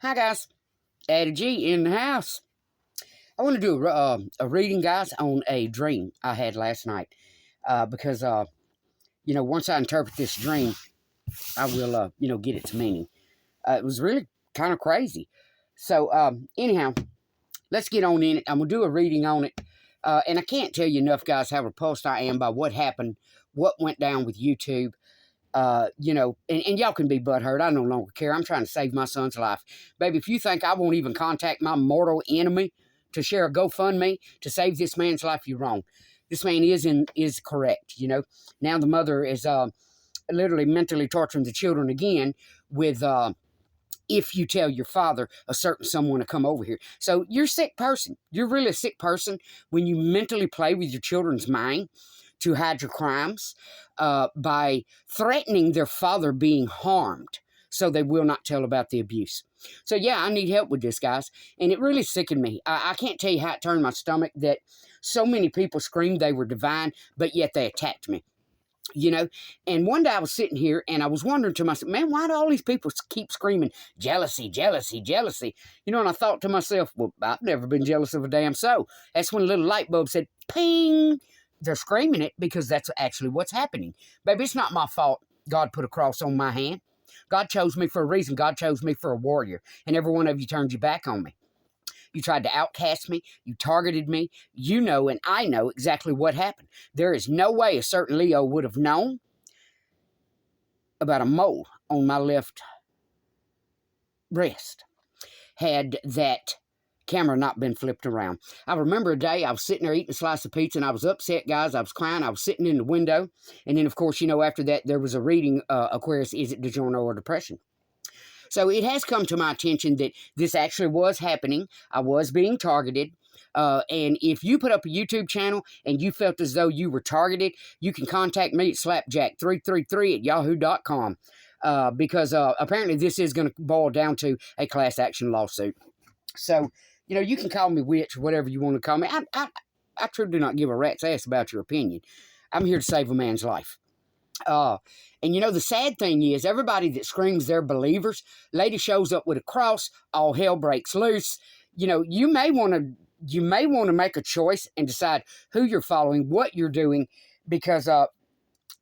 Hi guys, Addie G in the house. I want to do a reading, guys, on a dream I had last night. Because once I interpret this dream, I will, get its meaning. It was really kind of crazy. So, anyhow, let's get on in it. I'm going to do a reading on it. And I can't tell you enough, guys, how repulsed I am by what happened, what went down with YouTube. And y'all can be butthurt. I no longer care. I'm trying to save my son's life. Baby, if you think I won't even contact my mortal enemy to share a GoFundMe to save this man's life, you're wrong. This man is correct, Now the mother is literally mentally torturing the children again with if you tell your father a certain someone to come over here. So you're a sick person. You're really a sick person when you mentally play with your children's mind to hide your crimes by threatening their father being harmed so they will not tell about the abuse. So, yeah, I need help with this, guys. And it really sickened me. I can't tell you how it turned my stomach that so many people screamed they were divine, but yet they attacked me. And one day I was sitting here and I was wondering to myself, man, why do all these people keep screaming jealousy, jealousy, jealousy? And I thought to myself, well, I've never been jealous of a damn soul. That's when a little light bulb said, ping. They're screaming it because that's actually what's happening. Baby, it's not my fault God put a cross on my hand. God chose me for a reason. God chose me for a warrior. And every one of you turned your back on me. You tried to outcast me. You targeted me. You know and I know exactly what happened. There is no way a certain Leo would have known about a mole on my left breast had that camera not been flipped around. I remember a day I was sitting there eating a slice of pizza and I was upset, guys. I was crying. I was sitting in the window. And then, of course, after that, there was a reading, Aquarius, is it DiGiorno or depression? So it has come to my attention that this actually was happening. I was being targeted. And if you put up a YouTube channel and you felt as though you were targeted, you can contact me at slapjack333@yahoo.com. Because apparently this is going to boil down to a class action lawsuit. So, you can call me witch or whatever you want to call me. I truly do not give a rat's ass about your opinion. I'm here to save a man's life. And the sad thing is, everybody that screams they're believers, lady shows up with a cross, all hell breaks loose. You may want to make a choice and decide who you're following, what you're doing, because,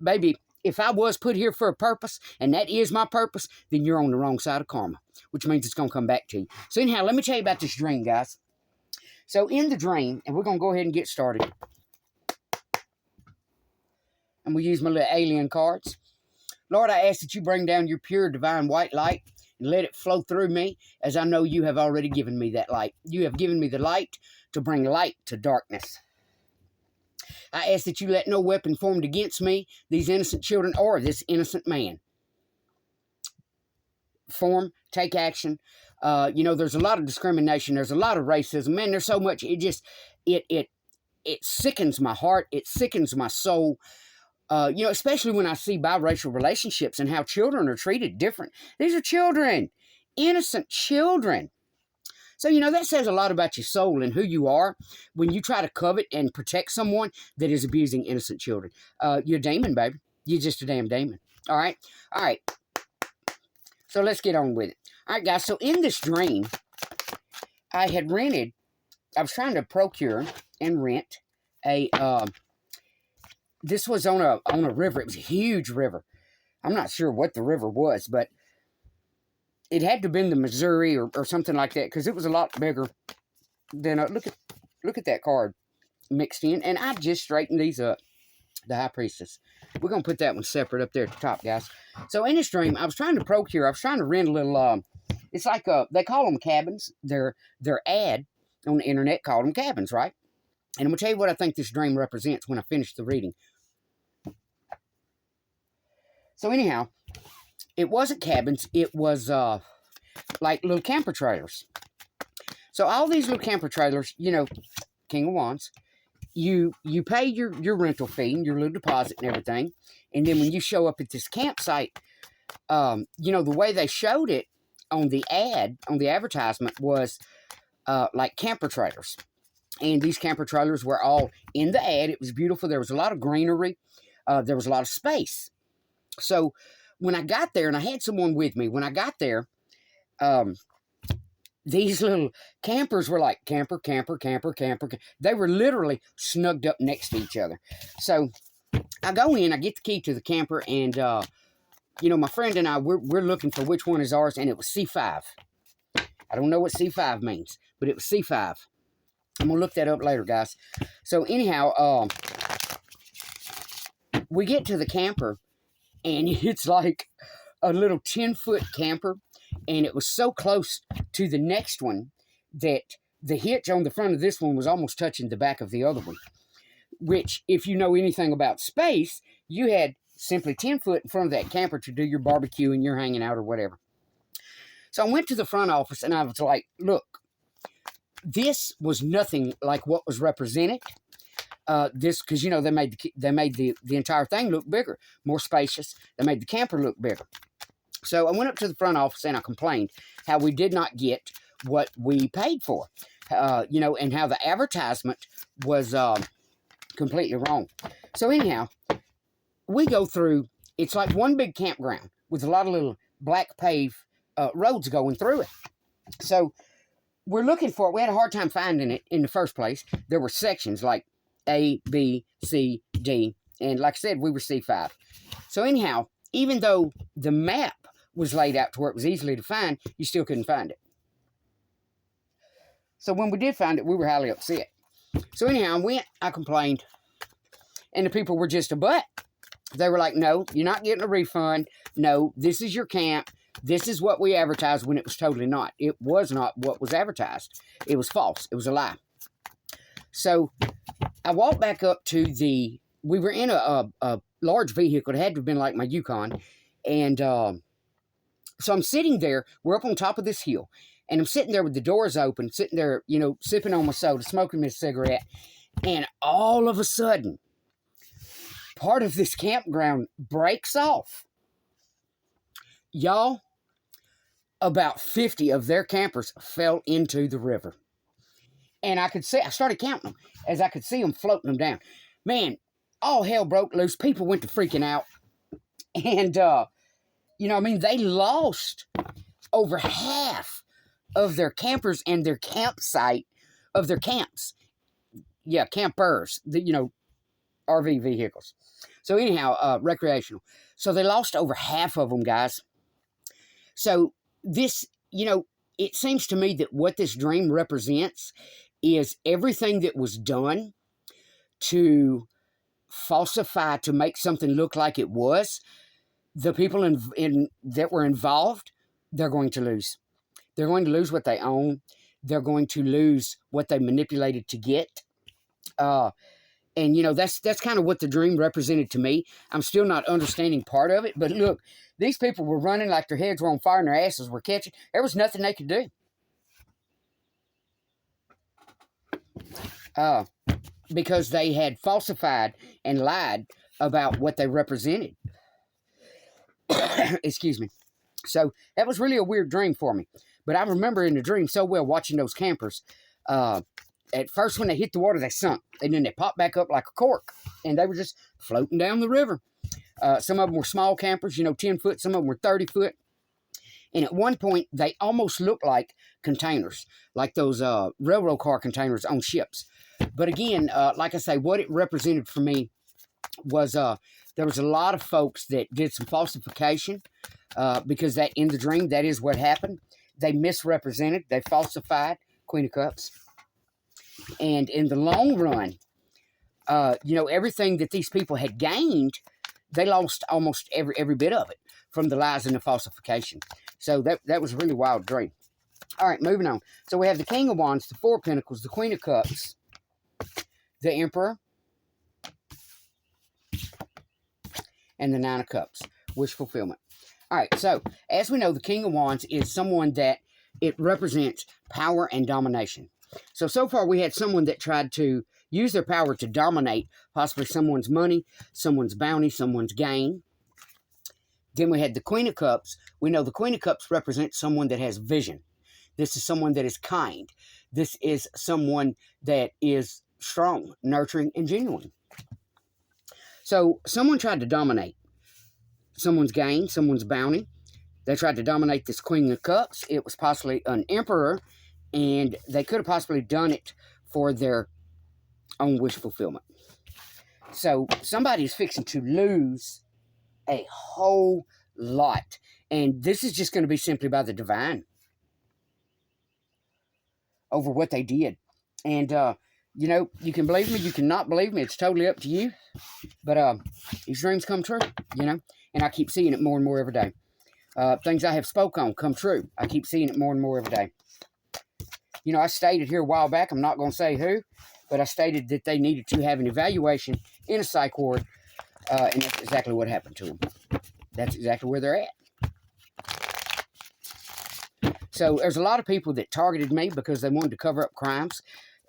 baby, if I was put here for a purpose, and that is my purpose, then you're on the wrong side of karma, which means it's going to come back to you. So anyhow, let me tell you about this dream, guys. So in the dream, and we're going to go ahead and get started. And we use my little alien cards. Lord, I ask that you bring down your pure divine white light and let it flow through me, as I know you have already given me that light. You have given me the light to bring light to darkness. I ask that you let no weapon formed against me, these innocent children, or this innocent man form, take action. There's a lot of discrimination. There's a lot of racism. Man, there's so much. It sickens my heart. It sickens my soul. Especially when I see biracial relationships and how children are treated different. These are children, innocent children. So, that says a lot about your soul and who you are when you try to covet and protect someone that is abusing innocent children. You're a demon, baby. You're just a damn demon. All right? All right. So, let's get on with it. All right, guys. So, in this dream, I was trying to procure and rent this was on a river. It was a huge river. I'm not sure what the river was, but it had to have been the Missouri or something like that, because it was a lot bigger than look at that card mixed in. And I just straightened these up. The High Priestess. We're gonna put that one separate up there at the top, guys. So in this dream, I was trying to rent a little. It's like they call them cabins. Their ad on the internet called them cabins, right? And I'm gonna tell you what I think this dream represents when I finish the reading. So anyhow, it wasn't cabins. It was like little camper trailers. So all these little camper trailers, King of Wands, you pay your rental fee and your little deposit and everything. And then when you show up at this campsite, the way they showed it on the ad, on the advertisement, was like camper trailers. And these camper trailers were all in the ad. It was beautiful. There was a lot of greenery. There was a lot of space. So when I got there, and I had someone with me, when I got there, these little campers were like camper, camper, camper, camper. They were literally snugged up next to each other. So I go in, I get the key to the camper, and, you know, my friend and I, we're looking for which one is ours, and it was C-5. I don't know what C-5 means, but it was C-5. I'm going to look that up later, guys. So anyhow, we get to the camper, and it's like a little 10-foot camper, and it was so close to the next one that the hitch on the front of this one was almost touching the back of the other one, which, if you know anything about space, you had simply 10 foot in front of that camper to do your barbecue and your hanging out or whatever. So I went to the front office, and I was like, look, this was nothing like what was represented. Because, you know, they made the entire thing look bigger, more spacious. They made the camper look bigger. So I went up to the front office, and I complained how we did not get what we paid for, you know, and how the advertisement was completely wrong. So anyhow, we go through, it's like one big campground with a lot of little black paved roads going through it. So we're looking for it. We had a hard time finding it in the first place. There were sections like A, B, C, D, and like I said, we were C5. So anyhow, even though the map was laid out to where it was easily to find, you still couldn't find it. So when we did find it, we were highly upset. So anyhow, I went, I complained, and the people were just a butt. They were like, no, you're not getting a refund. No, this is your camp. This is what we advertised, when it was totally not. It was not what was advertised. It was false. It was a lie. So I walked back up to we were in a large vehicle. It had to have been like my Yukon. And so I'm sitting there. We're up on top of this hill. And I'm sitting there with the doors open, sitting there, you know, sipping on my soda, smoking my cigarette. And all of a sudden, part of this campground breaks off. Y'all, about 50 of their campers fell into the river. And I started counting them as I could see them floating them down. Man, all hell broke loose. People went to freaking out. And, you know, I mean, they lost over half of their campers and their campsite of their camps. Yeah, campers, you know, RV vehicles. So anyhow, recreational. So they lost over half of them, guys. So this, you know, it seems to me that what this dream represents is everything that was done to falsify, to make something look like it was. The people that were involved, they're going to lose. They're going to lose what they own. They're going to lose what they manipulated to get. And, you know, that's kind of what the dream represented to me. I'm still not understanding part of it. But look, these people were running like their heads were on fire and their asses were catching. There was nothing they could do. Because they had falsified and lied about what they represented. Excuse me. So that was really a weird dream for me. But I remember in the dream so well watching those campers. At first, when they hit the water, they sunk. And then they popped back up like a cork. And they were just floating down the river. Some of them were small campers, you know, 10 foot. Some of them were 30 foot. And at one point, they almost looked like containers. Like those railroad car containers on ships. But again, like I say, what it represented for me was there was a lot of folks that did some falsification. Because that in the dream, that is what happened. They misrepresented. They falsified. Queen of Cups. And in the long run, you know, everything that these people had gained, they lost almost every bit of it from the lies and the falsification. So that was a really wild dream. All right, moving on. So we have the King of Wands, the Four of Pentacles, the Queen of Cups, the Emperor, and the Nine of Cups. Wish fulfillment. All right, so as we know, the King of Wands is someone that it represents power and domination. So far we had someone that tried to use their power to dominate possibly someone's money, someone's bounty, someone's gain. Then we had the Queen of Cups. We know the Queen of Cups represents someone that has vision. This is someone that is kind. This is someone that is strong, nurturing, and genuine. So someone tried to dominate someone's gain, someone's bounty. They tried to dominate this Queen of Cups. It was possibly an emperor, and they could have possibly done it for their own wish fulfillment. So somebody's fixing to lose a whole lot. And this is just going to be simply by the divine over what they did. And, you know, you can believe me, you cannot believe me. It's totally up to you. But these dreams come true, you know. And I keep seeing it more and more every day. Things I have spoke on come true. I keep seeing it more and more every day. You know, I stated here a while back, I'm not going to say who, but I stated that they needed to have an evaluation in a psych ward, and that's exactly what happened to them. That's exactly where they're at. So there's a lot of people that targeted me because they wanted to cover up crimes.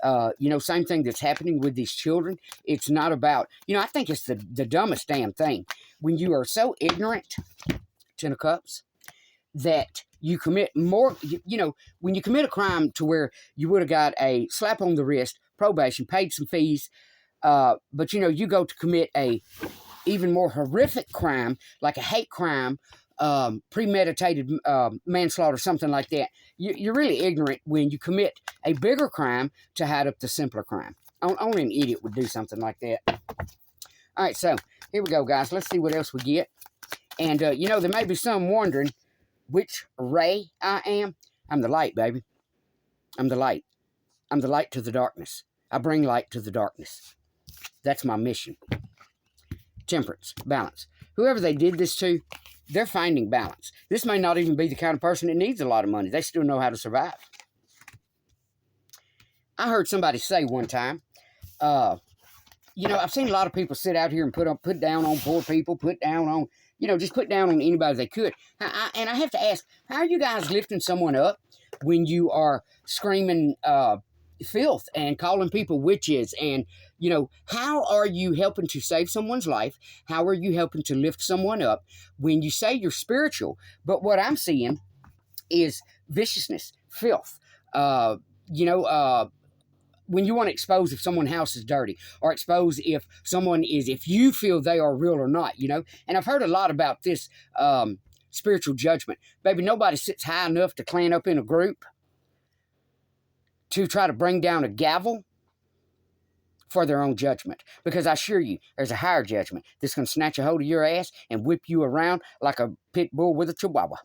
You know, same thing that's happening with these children. It's not about, you know, I think it's the dumbest damn thing. When you are so ignorant, Ten of Cups, that you commit more, you know, when you commit a crime to where you would have got a slap on the wrist, probation, paid some fees, but, you know, you go to commit a even more horrific crime, like a hate crime, premeditated manslaughter, something like that. You're really ignorant when you commit a bigger crime to hide up the simpler crime. Only an idiot would do something like that. All right, so here we go, guys. Let's see what else we get. And, you know, there may be some wondering which ray I am. I'm the light, baby. I'm the light. I'm the light to the darkness. I bring light to the darkness. That's my mission. Temperance, balance. Whoever they did this to, they're finding balance. This may not even be the kind of person that needs a lot of money. They still know how to survive. I heard somebody say one time, you know, I've seen a lot of people sit out here and put down on poor people, put down on, you know, just put down on anybody they could. And I have to ask, how are you guys lifting someone up when you are screaming filth and calling people witches? And, you know, how are you helping to save someone's life? How are you helping to lift someone up when you say you're spiritual? But what I'm seeing is viciousness, filth, you know, when you want to expose if someone's house is dirty, or expose if someone is, if you feel they are real or not, you know. And I've heard a lot about this spiritual judgment. Baby, nobody sits high enough to clan up in a group to try to bring down a gavel for their own judgment. Because I assure you, there's a higher judgment that's going to snatch a hold of your ass and whip you around like a pit bull with a chihuahua.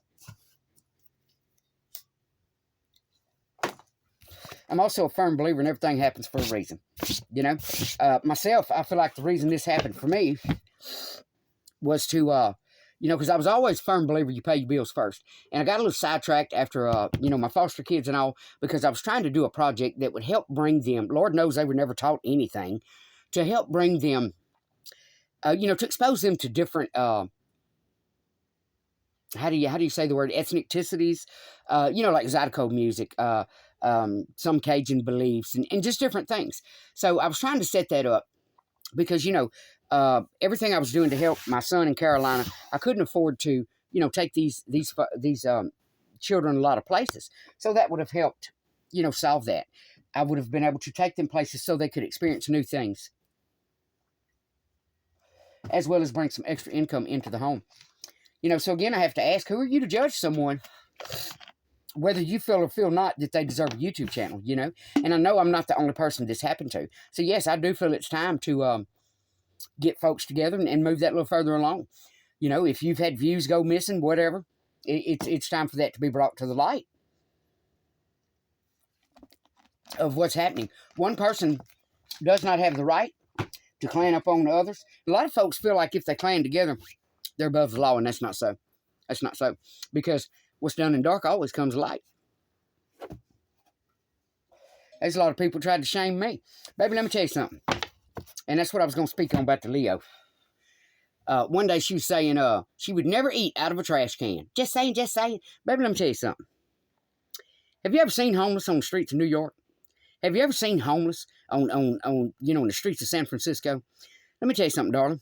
I'm also a firm believer in everything happens for a reason. You know, myself, I feel like the reason this happened for me was to, you know, because I was always a firm believer you pay your bills first. And I got a little sidetracked after, you know, my foster kids and all, because I was trying to do a project that would help bring them, Lord knows they were never taught anything, to help bring them, you know, to expose them to different, how do you say the word, ethnicities, you know, like Zydeco music, some Cajun beliefs, and just different things. So I was trying to set that up because, you know, everything I was doing to help my son in Carolina, I couldn't afford to, you know, take these children a lot of places. So that would have helped, you know, solve that. I would have been able to take them places so they could experience new things, as well as bring some extra income into the home. You know, so again, I have to ask, who are you to judge someone whether you feel or feel not that they deserve a YouTube channel, you know? And I know I'm not the only person this happened to. So yes, I do feel it's time to get folks together and move that a little further along. You know, if you've had views go missing, whatever, it's time for that to be brought to the light of what's happening. One person does not have the right to clan up on others. A lot of folks feel like if they clan together, they're above the law, and that's not so. That's not so. Because what's done in dark always comes light. There's a lot of people tried to shame me. Baby, let me tell you something. And that's what I was going to speak on about the Leo. One day she was saying she would never eat out of a trash can. Just saying, just saying. Baby, let me tell you something. Have you ever seen homeless on the streets of New York? Have you ever seen homeless on you know, in the streets of San Francisco? Let me tell you something, darling.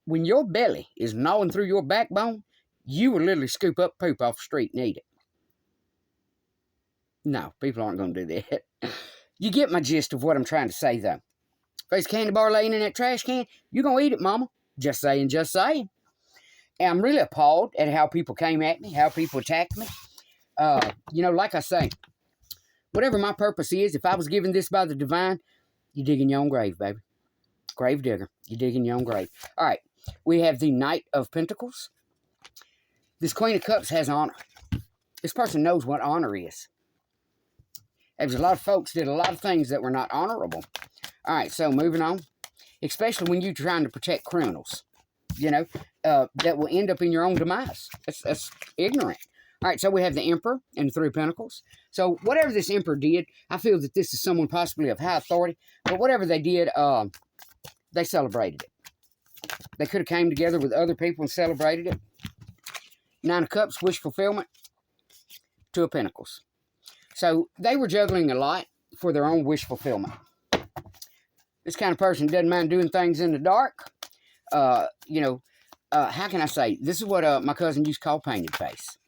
When your belly is gnawing through your backbone, you will literally scoop up poop off the street and eat it. No, people aren't going to do that. You get my gist of what I'm trying to say, though. If there's a candy bar laying in that trash can, you're going to eat it, mama. Just saying, just saying. And I'm really appalled at how people came at me, how people attacked me. You know, like I say, whatever my purpose is, if I was given this by the divine, you dig in your own grave, baby. Grave digger. You dig in your own grave. All right. We have the Knight of Pentacles. This Queen of Cups has honor. This person knows what honor is. There's a lot of folks did a lot of things that were not honorable. All right, so moving on. Especially when you're trying to protect criminals, you know, that will end up in your own demise. That's ignorant. All right, so we have the Emperor and the Three of Pentacles. So whatever this Emperor did, I feel that this is someone possibly of high authority. But whatever they did, they celebrated it. They could have came together with other people and celebrated it. Nine of Cups, wish fulfillment. Two of Pentacles. So they were juggling a lot for their own wish fulfillment. This kind of person doesn't mind doing things in the dark. You know, how can I say? This is what my cousin used to call painted face.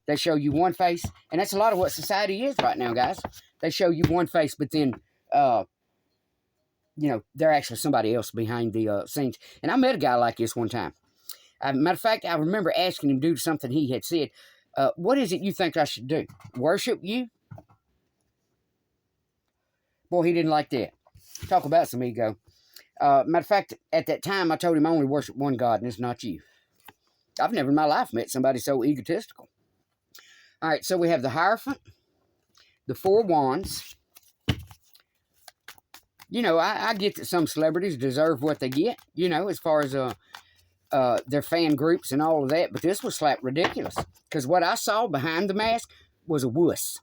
They show you one face, and that's a lot of what society is right now, guys. They show you one face, but then, you know, they're actually somebody else behind the scenes. And I met a guy like this one time. Matter of fact, I remember asking him to do something he had said. What is it you think I should do? Worship you? Boy, he didn't like that. Talk about some ego. Matter of fact, at that time, I told him I only worship one God, and it's not you. I've never in my life met somebody so egotistical. All right, so we have the Hierophant, the Four of Wands. You know, I get that some celebrities deserve what they get, you know, as far as their fan groups and all of that, but this was slap ridiculous. Because what I saw behind the mask was a wuss.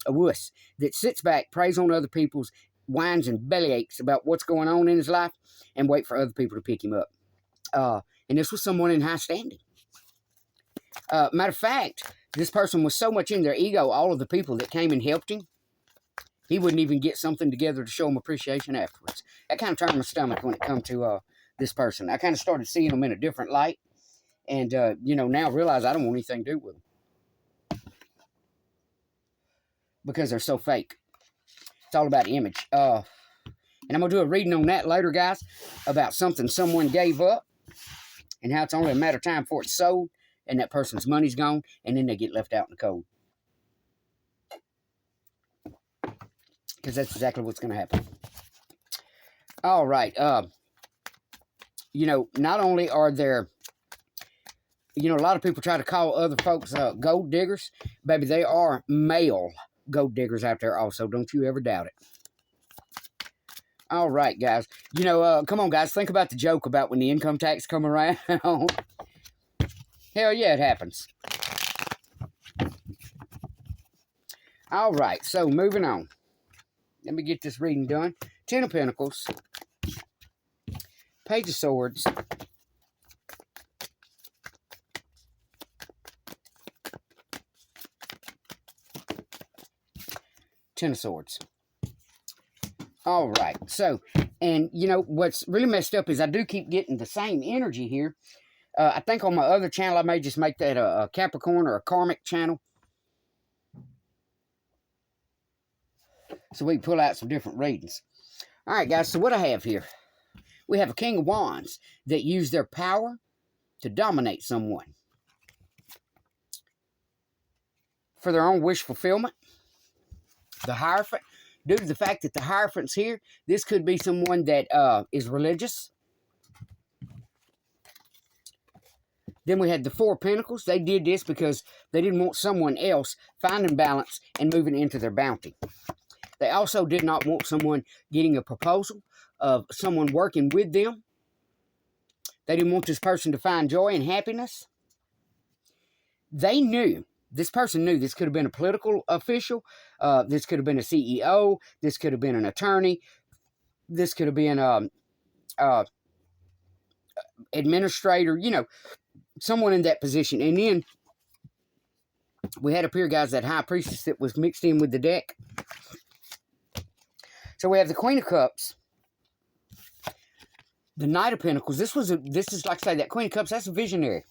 A wuss that sits back, preys on other people's whines and bellyaches about what's going on in his life and wait for other people to pick him up. And this was someone in high standing. Matter of fact, this person was so much in their ego, all of the people that came and helped him, he wouldn't even get something together to show him appreciation afterwards. That kind of turned my stomach when it come to this person. I kind of started seeing them in a different light. And, you know, now I realize I don't want anything to do with them. Because they're so fake. It's all about image. And I'm going to do a reading on that later, guys, about something someone gave up and how it's only a matter of time before it's sold and that person's money's gone and then they get left out in the cold. Because that's exactly what's going to happen. All right. You know, not only are there, you know, a lot of people try to call other folks gold diggers. Baby, they are male gold diggers out there also. Don't you ever doubt it. All right, guys. You know, come on, guys. Think about the joke about when the income tax come around. Hell yeah, it happens. All right, so moving on. Let me get this reading done. Ten of Pentacles. Page of Swords. Ten of Swords. All right. So, and you know, what's really messed up is I do keep getting the same energy here. I think on my other channel, I may just make that a Capricorn or a Karmic channel. So we can pull out some different readings. All right, guys. So what I have here, we have a King of Wands that use their power to dominate someone for their own wish fulfillment. The Hierophant, due to the fact that the Hierophant's here, this could be someone that is religious. Then we had the Four of Pentacles. They did this because they didn't want someone else finding balance and moving into their bounty. They also did not want someone getting a proposal of someone working with them. They didn't want this person to find joy and happiness. They knew, this person knew this could have been a political official. This could have been a CEO. This could have been an attorney. This could have been administrator, you know, someone in that position. And then we had up here, guys, that High Priestess that was mixed in with the deck. So we have the Queen of Cups, the Knight of Pentacles. This is like I say, that Queen of Cups, that's a visionary.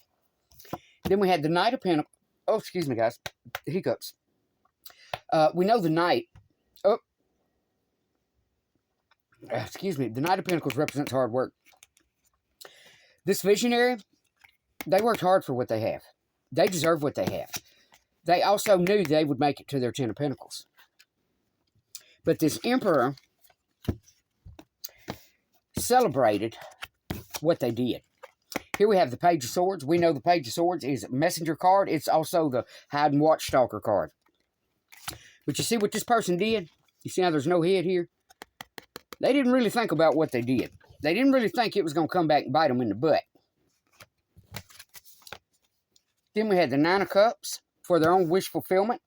Then we had the Knight of Pentacles. Oh, excuse me, guys. Hiccups. We know the Knight. Oh. Excuse me. The Knight of Pentacles represents hard work. This visionary, They worked hard for what they have. They deserve what they have. They also knew they would make it to their 10 of Pentacles. But this Emperor celebrated what they did. Here we have the Page of Swords. We know the Page of Swords is a messenger card. It's also the hide and watch stalker card. But you see what this person did? You see how there's no head here? They didn't really think about what they did. They didn't really think it was going to come back and bite them in the butt. Then we had the Nine of Cups for their own wish fulfillment.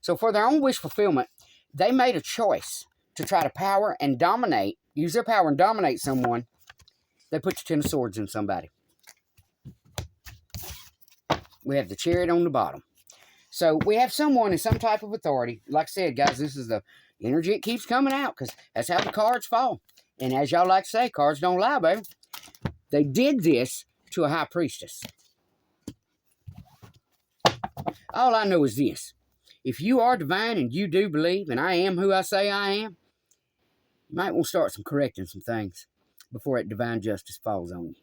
So for their own wish fulfillment, they made a choice to try to power and dominate, use their power and dominate someone. They put the Ten of Swords in somebody. We have the Chariot on the bottom. So we have someone in some type of authority. Like I said, guys, this is the energy that keeps coming out because that's how the cards fall. And as y'all like to say, cards don't lie, baby. They did this to a high priestess. All I know is this. If you are divine and you do believe, and I am who I say I am, you might want to start correcting some things before that divine justice falls on you.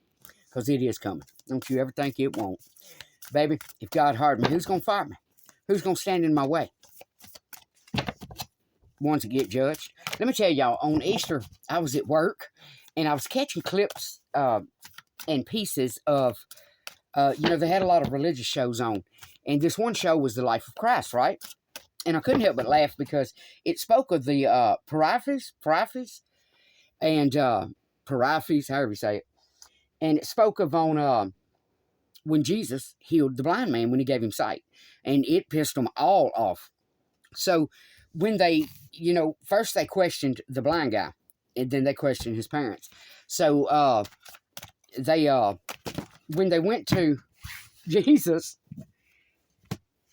Because it is coming. Don't you ever think it won't. Baby, if God hired me, who's going to fire me? Who's going to stand in my way? Ones that get judged. Let me tell y'all, on Easter, I was at work, and I was catching clips and pieces of, they had a lot of religious shows on. And this one show was the life of Christ, right? And I couldn't help but laugh because it spoke of the Paraphes, and Paraphes, however you say it. And it spoke of on when Jesus healed the blind man when he gave him sight. And it pissed them all off. So when they, first they questioned the blind guy. And then they questioned his parents. So when they went to Jesus,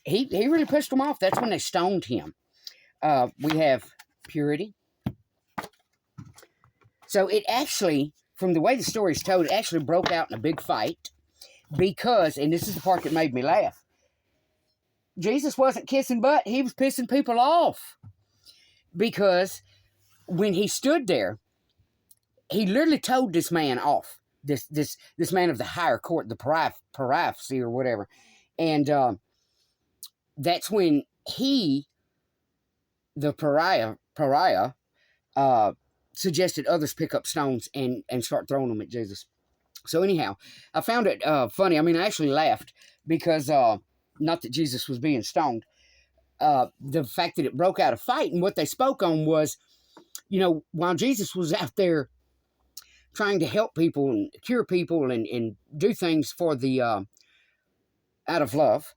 he really pissed them off. That's when they stoned him. We have purity. So it actually, from the way the story is told, it actually broke out in a big fight. Because, and this is the part that made me laugh, Jesus wasn't kissing butt, he was pissing people off. Because when he stood there, he literally told this man off. This man of the higher court, the Paraphes or whatever. And that's when the pariah, suggested others pick up stones and start throwing them at Jesus. So anyhow, I found it funny. I mean, I actually laughed because, not that Jesus was being stoned, the fact that it broke out a fight, and what they spoke on was, while Jesus was out there trying to help people and cure people and do things for the, out of love,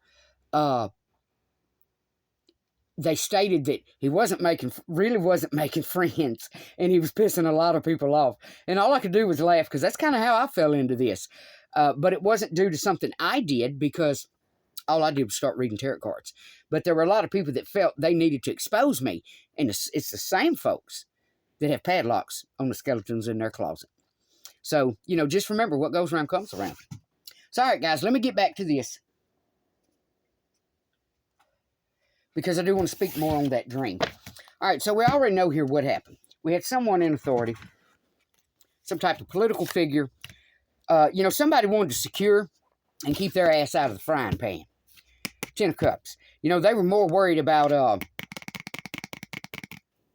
they stated that he really wasn't making friends, and he was pissing a lot of people off. And all I could do was laugh, because that's kind of how I fell into this. But it wasn't due to something I did, because all I did was start reading tarot cards. But there were a lot of people that felt they needed to expose me. And it's the same folks that have padlocks on the skeletons in their closet. So, just remember, what goes around comes around. So, all right, guys, let me get back to this, because I do want to speak more on that dream. All right, so we already know here what happened. We had someone in authority, some type of political figure. Somebody wanted to secure and keep their ass out of the frying pan. Ten of Cups. They were more worried about